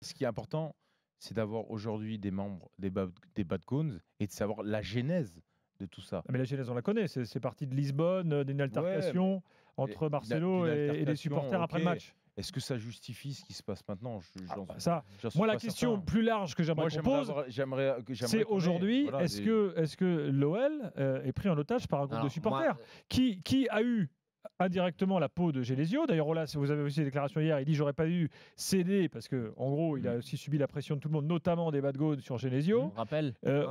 Ce qui est important, c'est d'avoir aujourd'hui des membres des Bad Goons et de savoir la genèse de tout ça. Ah, mais la genèse, on la connaît. C'est parti de Lisbonne, d'une altercation entre Marcelo et les supporters après le match. Est-ce que ça justifie ce qui se passe maintenant? Moi, la question plus large que j'aimerais qu'on pose, c'est aujourd'hui, est-ce que l'OL est pris en otage par un groupe de supporters qui a eu indirectement la peau de Genesio. D'ailleurs, Olas, vous avez aussi des déclarations hier, il dit j'aurais pas dû céder parce que en gros, il a aussi subi la pression de tout le monde, notamment des Bad Goons sur Genesio.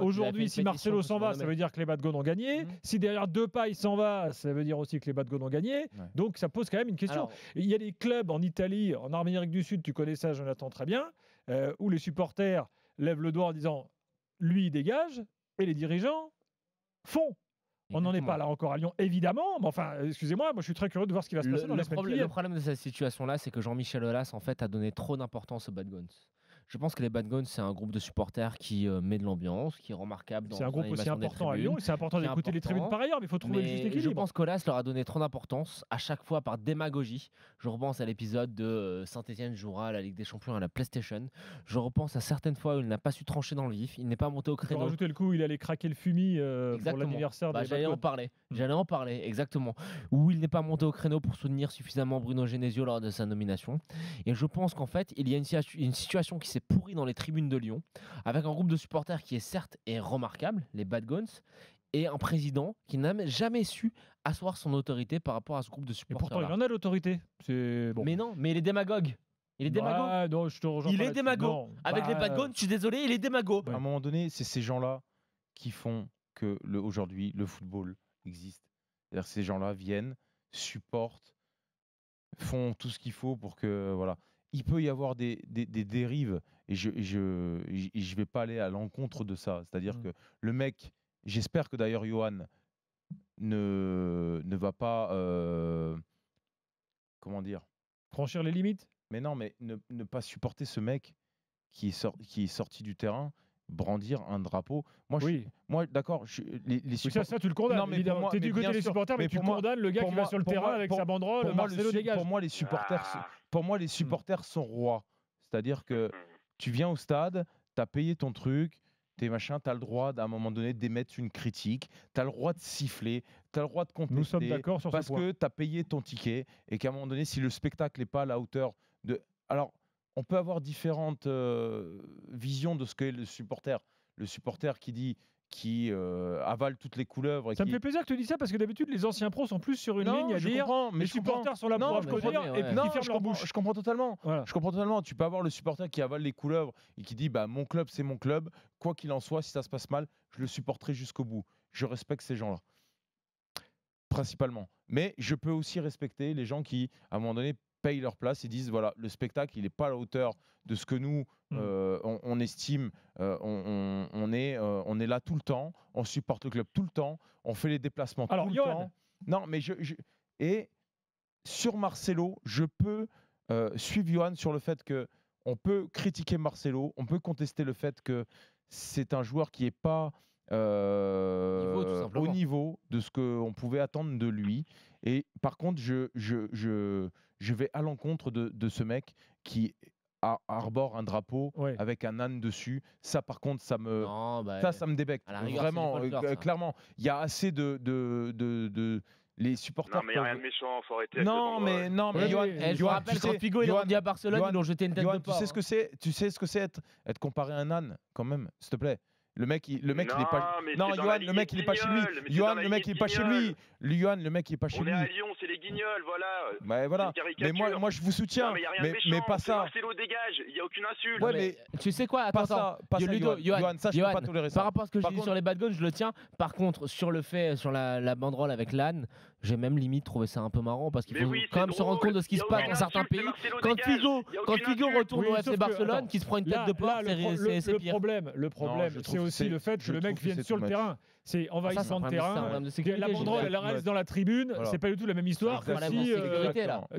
Aujourd'hui, si Marcelo s'en va, ça veut dire que les Bad Goons ont gagné. Si derrière Depay s'en va, ça veut dire aussi que les Bad Goons ont gagné. Donc ça pose quand même une question. Alors, il y a des clubs en Italie, en Amérique du Sud, tu connais ça, Jonathan, très bien, où les supporters lèvent le doigt en disant lui il dégage et les dirigeants font. On n'en est pas là encore à Lyon, évidemment. Mais enfin, excusez-moi, moi je suis très curieux de voir ce qui va se passer dans les semaines qui viennent. Le problème de cette situation-là, c'est que Jean-Michel Aulas, en fait, a donné trop d'importance aux Bad Goons. Je pense que les Bad Goons, c'est un groupe de supporters qui met de l'ambiance, qui est remarquable. C'est un groupe aussi important à Lyon. C'est important d'écouter les tribunes par ailleurs, mais il faut trouver le juste équilibre. Je pense qu'Aulas leur a donné trop d'importance à chaque fois par démagogie. Je repense à l'épisode de Saint-Etienne jouera à la Ligue des Champions à la PlayStation. Je repense à certaines fois où il n'a pas su trancher dans le vif. Il n'est pas monté au créneau. Pour rajouter le coup, il allait craquer le fumier pour l'anniversaire des J'allais en parler. J'allais en parler, exactement. Où il n'est pas monté au créneau pour soutenir suffisamment Bruno Genesio lors de sa nomination. Et je pense qu'en fait, il y a une situation qui s'est pourrie dans les tribunes de Lyon, avec un groupe de supporters qui est certes remarquable, les Bad Goons, et un président qui n'a jamais su asseoir son autorité par rapport à ce groupe de supporters. Et pourtant, il en a l'autorité. Bon. Mais non, mais il est démagogue. Il est démago. Non, je te rejoins il est démago. Avec les Bad Goons, je suis désolé, il est démago. À un moment donné, c'est ces gens-là qui font que aujourd'hui le football existe. C'est-à-dire ces gens-là viennent, supportent, font tout ce qu'il faut pour que voilà. Il peut y avoir des dérives et je vais pas aller à l'encontre de ça. C'est-à-dire que le mec, j'espère que d'ailleurs Johan ne va pas comment dire, franchir les limites. Mais non, mais ne pas supporter ce mec qui est sorti du terrain, brandir un drapeau. Moi, d'accord, les supporters. Ça, tu le condamnes. Non, mais tu es du côté des supporters, mais tu condamnes le gars qui va sur le terrain avec sa banderole. Marcelo dégage. Pour moi, les supporters sont rois. C'est-à-dire que tu viens au stade, tu as payé ton truc, tu as le droit à un moment donné d'émettre une critique, tu as le droit de siffler, tu as le droit de contester. Nous sommes d'accord sur ce point. Parce que tu as payé ton ticket et qu'à un moment donné, si le spectacle n'est pas à la hauteur de. Alors, on peut avoir différentes visions de ce qu'est le supporter. Le supporter qui avale toutes les couleuvres. Ça me fait plaisir que tu dis ça parce que d'habitude, les anciens pros sont plus sur une ligne à dire les supporters sont là pour applaudir et puis ils ferment leur bouche. Je comprends totalement. Voilà. Je comprends totalement. Tu peux avoir le supporter qui avale les couleuvres et qui dit bah, mon club, c'est mon club. Quoi qu'il en soit, si ça se passe mal, je le supporterai jusqu'au bout. Je respecte ces gens-là. Principalement. Mais je peux aussi respecter les gens qui, à un moment donné, payent leur place et disent voilà, le spectacle, il n'est pas à la hauteur de ce que nous, on estime. On est là tout le temps, on supporte le club tout le temps, on fait les déplacements tout le temps. Non, mais et sur Marcelo, je peux suivre Johan sur le fait que on peut critiquer Marcelo, on peut contester le fait que c'est un joueur qui n'est pas au niveau de ce qu'on pouvait attendre de lui. Et par contre, je vais à l'encontre de ce mec qui arbore un drapeau avec un âne dessus. Ça, par contre, ça me débecte. Vraiment, clairement. Il y a assez de les supporters. Non, mais il n'y a rien de méchant, faut arrêter. Non, mais Johan, je vous rappelle quand Figo est rendu à Barcelone, ils l'ont jeté une tête de porc. Tu sais ce que c'est être comparé à un âne, quand même, s'il te plaît. Le mec, il est pas. Non, Johan, le mec, il est pas chez lui. Johan, le mec, il est pas chez lui. Johan, le mec, il est pas chez lui. On est à Lyon, c'est les Guignols, voilà. Bah voilà. Mais moi, je vous soutiens. Mais pas ça. Marcelo dégage, il y a aucune insulte. Ouais, mais tu sais quoi? Attends. Johan, ça, je peux pas tolérer ça. Par rapport à ce que je dis sur les Bad Goons, je le tiens. Par contre, sur le fait, sur la banderole avec l'âne, j'ai même limite trouvé ça un peu marrant parce qu'il faut quand même se rendre compte de ce qui se passe dans certains pays. Quand Figo retourne au FC Barcelone, qui se prend une tête de porc, c'est pire. Le problème, c'est aussi le fait que le mec vienne sur le terrain. C'est envahissement de terrain. La banderole, elle reste dans la tribune. C'est pas du tout la même histoire que si.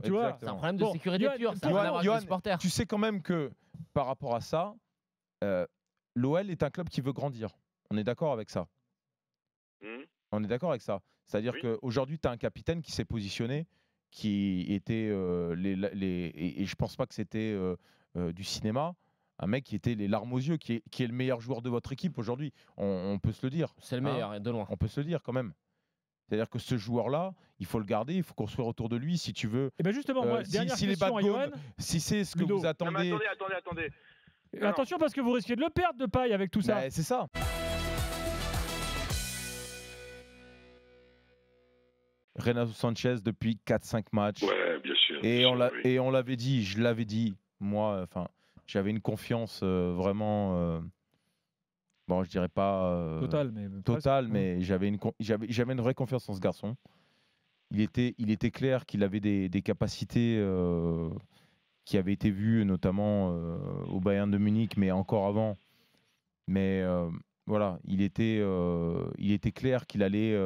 Tu vois, c'est un problème de sécurité pure. Johan, tu sais quand même que par rapport à ça, l'OL est un club qui veut grandir. On est d'accord avec ça. On est d'accord avec ça. C'est-à-dire qu'aujourd'hui, tu as un capitaine qui s'est positionné, qui était et je pense pas que c'était du cinéma. un mec qui était les larmes aux yeux, qui est le meilleur joueur de votre équipe aujourd'hui. On peut se le dire. C'est le meilleur, de loin. On peut se le dire quand même. C'est-à-dire que ce joueur-là, il faut le garder, il faut construire autour de lui si tu veux. Et bien justement, moi, dernière question à Johan. Si c'est ce que vous attendez. Non, mais attendez. Attention parce que vous risquez de le perdre de paille avec tout ça. C'est ça. Renato Sanchez depuis 4-5 matchs. Ouais, bien sûr. Et on l'avait dit, je l'avais dit, moi, enfin, j'avais une confiance vraiment. Bon, je dirais pas total, mais j'avais une vraie confiance en ce garçon. Il était clair qu'il avait des capacités qui avaient été vues notamment au Bayern de Munich, mais encore avant. Mais voilà, il était clair qu'il allait,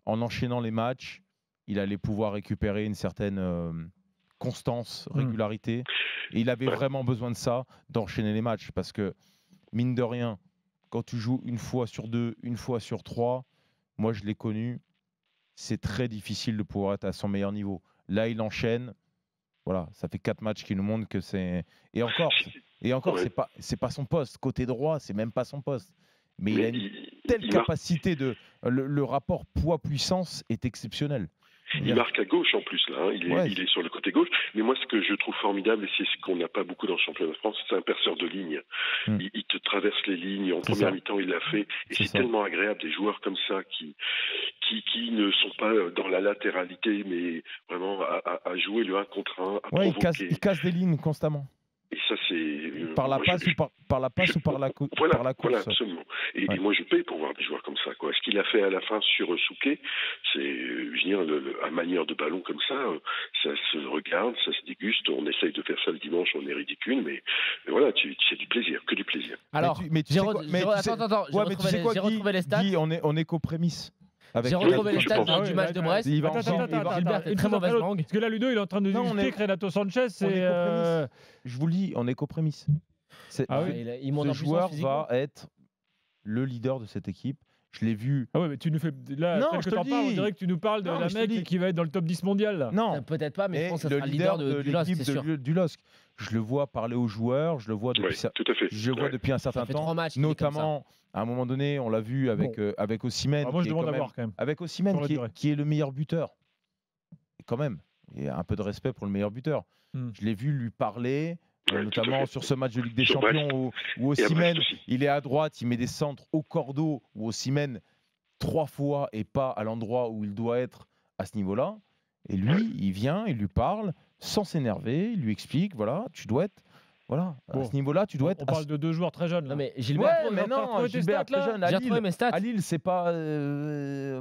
en enchaînant les matchs, il allait pouvoir récupérer une certaine constance, régularité. Et il avait vraiment besoin de ça, d'enchaîner les matchs, parce que mine de rien, quand tu joues une fois sur 2, une fois sur 3, moi je l'ai connu, c'est très difficile de pouvoir être à son meilleur niveau. Là, il enchaîne. Voilà, ça fait 4 matchs qui nous montrent que c'est... Et encore, c'est pas son poste. Côté droit, c'est même pas son poste. Mais il a une telle capacité de... Le rapport poids-puissance est exceptionnel. Il marque à gauche en plus, là. Hein. Il est sur le côté gauche. Mais moi, ce que je trouve formidable, et c'est ce qu'on n'a pas beaucoup dans le championnat de France, c'est un perceur de ligne. Il te traverse les lignes. En première mi-temps, il l'a fait. Et c'est tellement agréable, des joueurs comme ça qui ne sont pas dans la latéralité, mais vraiment à jouer le 1 contre 1, à provoquer. Il casse des lignes constamment. Et ça, c'est... Par la passe ou par la course. Voilà, absolument. Et moi, je paye pour voir des joueurs comme ça. Quoi. Ce qu'il a fait à la fin sur Souquet, c'est, je veux dire, à manière de ballon comme ça, ça se regarde, ça se déguste. On essaye de faire ça le dimanche, on est ridicule, mais voilà, c'est du plaisir, que du plaisir. Alors, j'ai retrouvé les stats. Guy, on est qu'aux prémices. J'ai retrouvé les stats du match de Brest. Gilbert est très mauvaise langue. Parce que là, Ludo, il est en train de nous expliquer que Renato Sanchez, c'est... Je vous le dis, on est qu'aux prémices. Ce joueur va être le leader de cette équipe. Je l'ai vu. Ah ouais, mais tu nous fais. Là, non, je te parle, on dirait que tu nous parles d'un mec qui va être dans le top 10 mondial. Là. Non. Peut-être pas, mais je pense que ça sera le leader de l'équipe du LOSC. Je le vois parler aux joueurs, je le vois depuis un certain temps. Notamment, à un moment donné, on l'a vu avec Osimhen. Moi, je demande à voir quand même. Avec Osimhen, qui est le meilleur buteur. Et quand même, il y a un peu de respect pour le meilleur buteur. Je l'ai vu lui parler. Notamment sur ce match de Ligue des Champions où Osimhen, il est à droite, il met des centres au cordeau, où Osimhen 3 fois et pas à l'endroit où il doit être à ce niveau-là. Et lui, il vient, il lui parle sans s'énerver, il lui explique, voilà, tu dois être... Voilà, à ce niveau-là, tu dois être... On parle de 2 joueurs très jeunes. Là. Non, mais Gilbert, Gilbert très jeune. J'ai retrouvé mes stats. À Lille, c'est pas...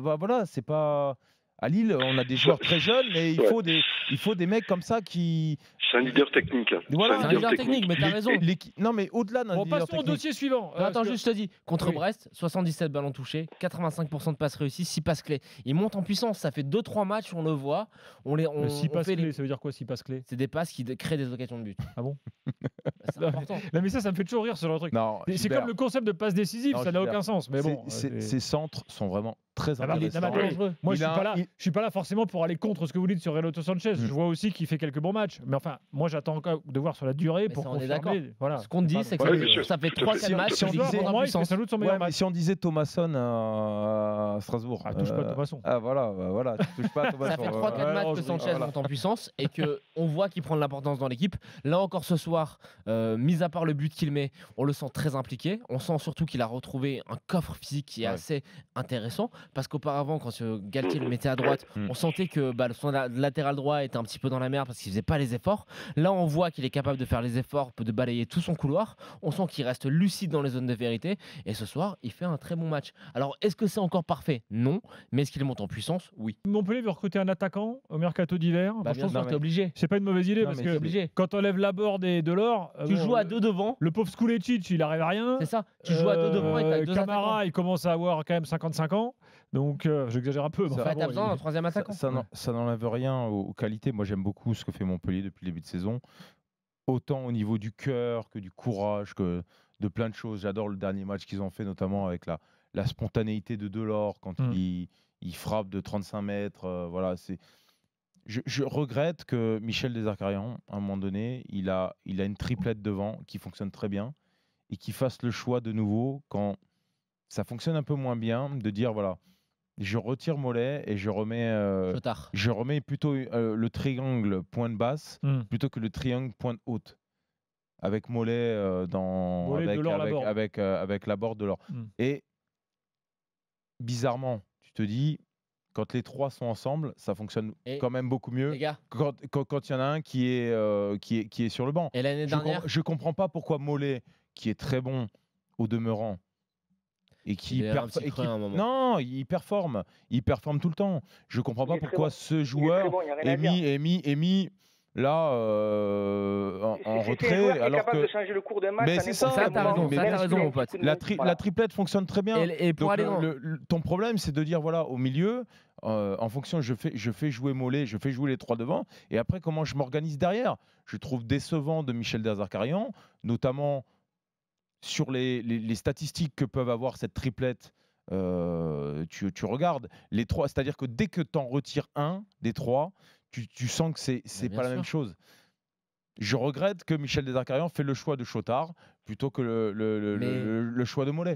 voilà, c'est pas... À Lille, on a des joueurs très jeunes, mais il faut des mecs comme ça qui... C'est un leader technique. Hein. Voilà. C'est un leader technique, mais t'as raison. Non, mais au-delà d'un leader technique... Passons au dossier suivant. Attends, juste je te dis. Contre Brest, 77 ballons touchés, 85% de passes réussies, 6 passes clés. Il monte en puissance. Ça fait 2-3 matchs, on le voit. 6 passes clés, ça veut dire quoi, 6 passes clés? C'est des passes qui créent des occasions de but. Ah bon? C'est important. Non, mais ça me fait toujours rire sur le truc. C'est comme le concept de passe décisive, ça n'a aucun sens. Mais bon, ces centres sont vraiment très intéressants. Moi, je suis pas là forcément pour aller contre ce que vous dites sur Renato Sanchez. Je vois aussi qu'il fait quelques bons matchs. Mais enfin, moi, j'attends encore de voir sur la durée pour confirmer. Voilà. Ce qu'on dit, c'est que ça fait 3-4 matchs. Si on disait Thomasson à Strasbourg. Touche pas Thomasson. Voilà, touche pas Thomasson. Ça fait 3-4 matchs que Sanchez monte en puissance et qu'on voit qu'il prend de l'importance dans l'équipe. Là encore ce soir, mis à part le but qu'il met, on le sent très impliqué. On sent surtout qu'il a retrouvé un coffre physique qui est assez intéressant. Parce qu'auparavant, quand Galtier le mettait à droite, on sentait que son latéral droit était un petit peu dans la merde parce qu'il faisait pas les efforts. Là, on voit qu'il est capable de faire les efforts, de balayer tout son couloir. On sent qu'il reste lucide dans les zones de vérité. Et ce soir, il fait un très bon match. Alors, est-ce que c'est encore parfait? Non. Mais est-ce qu'il monte en puissance? Oui. Montpellier veut recruter un attaquant au mercato d'hiver. Bien sûr, t'es obligé. C'est pas une mauvaise idée parce que quand on lève la Borde et Delors, tu joues à 2 devant. Le pauvre Skoulecic, il arrive à rien. C'est ça. Tu joues à 2 devant et t'as 2 Camara, il commence à avoir quand même 55 ans. Donc, j'exagère un peu. T'as besoin d'un 3e attaquant. Ça n'enlève rien aux qualités. Moi, j'aime beaucoup ce que fait Montpellier depuis le début de saison. Autant au niveau du cœur que du courage, que de plein de choses. J'adore le dernier match qu'ils ont fait, notamment avec la spontanéité de Delors quand il frappe de 35 mètres. Voilà, Je regrette que Michel Desarcarian, à un moment donné, il a une triplette devant qui fonctionne très bien et qui fasse le choix de nouveau, quand ça fonctionne un peu moins bien, de dire voilà, je retire Mollet et je remets plutôt le triangle pointe basse plutôt que le triangle pointe haute. Avec Mollet avec Laborde, Delors. Et bizarrement, tu te dis, quand les trois sont ensemble, ça fonctionne quand même beaucoup mieux quand il y en a un qui est sur le banc. Et l'année dernière, je comprends pas pourquoi Mollet, qui est très bon au demeurant, et qui non, il performe tout le temps. Je comprends pas pourquoi ce joueur est mis là en retrait, alors que de changer le cours de match. Mais c'est ça, t'as raison, mon pote. La triplette fonctionne très bien. Et pour aller ton problème, c'est de dire voilà, au milieu, en fonction, je fais jouer Mollet, je fais jouer les trois devant, et après comment je m'organise derrière. Je trouve décevant de Michel Desarcarian, notamment sur les statistiques que peuvent avoir cette triplette. Tu regardes les trois, c'est-à-dire que dès que tu en retires un des trois, tu sens que c'est pas la même chose. Je regrette que Michel Desarcarian fait le choix de Chotard plutôt que le choix de Mollet.